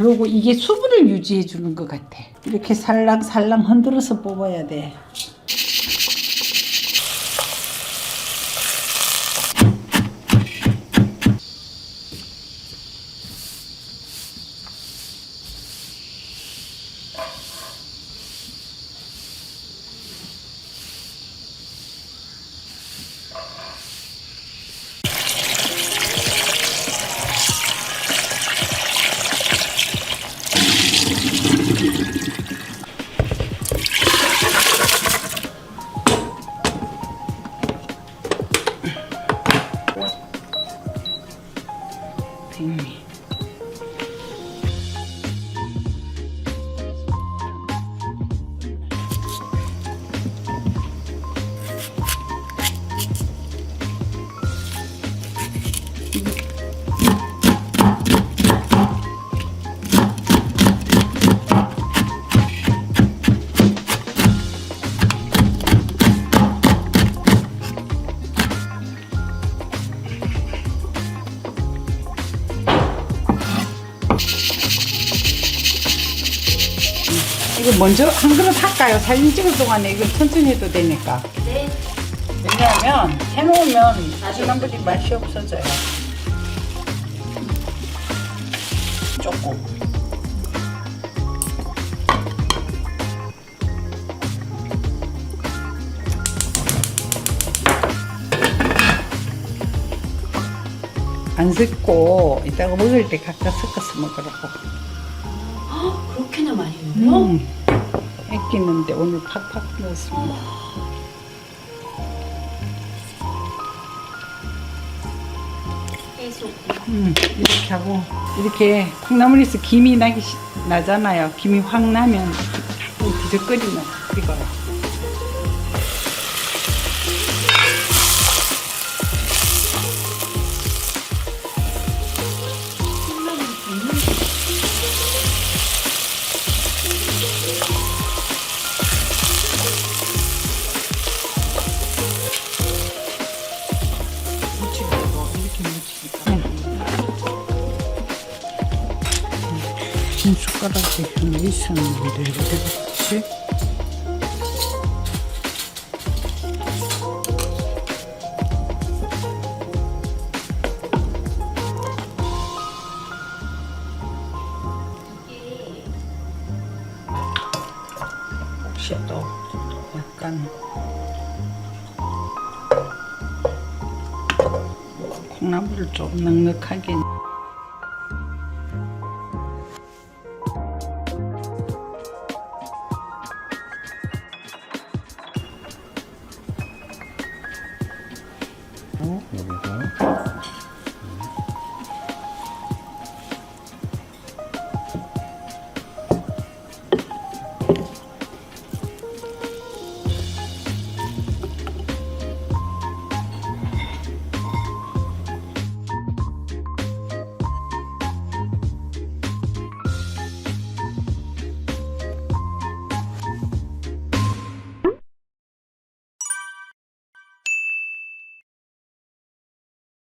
그리고 이게 수분을 유지해 주는 것 같아. 이렇게 살랑살랑 흔들어서 뽑아야 돼. 이거 먼저 한 그릇 할까요? 사진 찍을 동안에 이건 천천히 해도 되니까. 네. 왜냐하면 해놓으면 지난번에 맛이 없어져요. 조금. 안 섞고 이따가 먹을 때 각각 섞어서 먹으라고. 그렇게나 많이 넣어요? 아끼는데 오늘 팍팍 넣었습니다. 계속. 이렇게 하고 이렇게 콩나물에서 김이 나잖아요. 김이 확 나면 조금 뒤적거리면 익어요. 긴 숟가락이 하나 있었는데 어디 갔지? 혹시 또 약간 콩나물을 좀 넉넉하게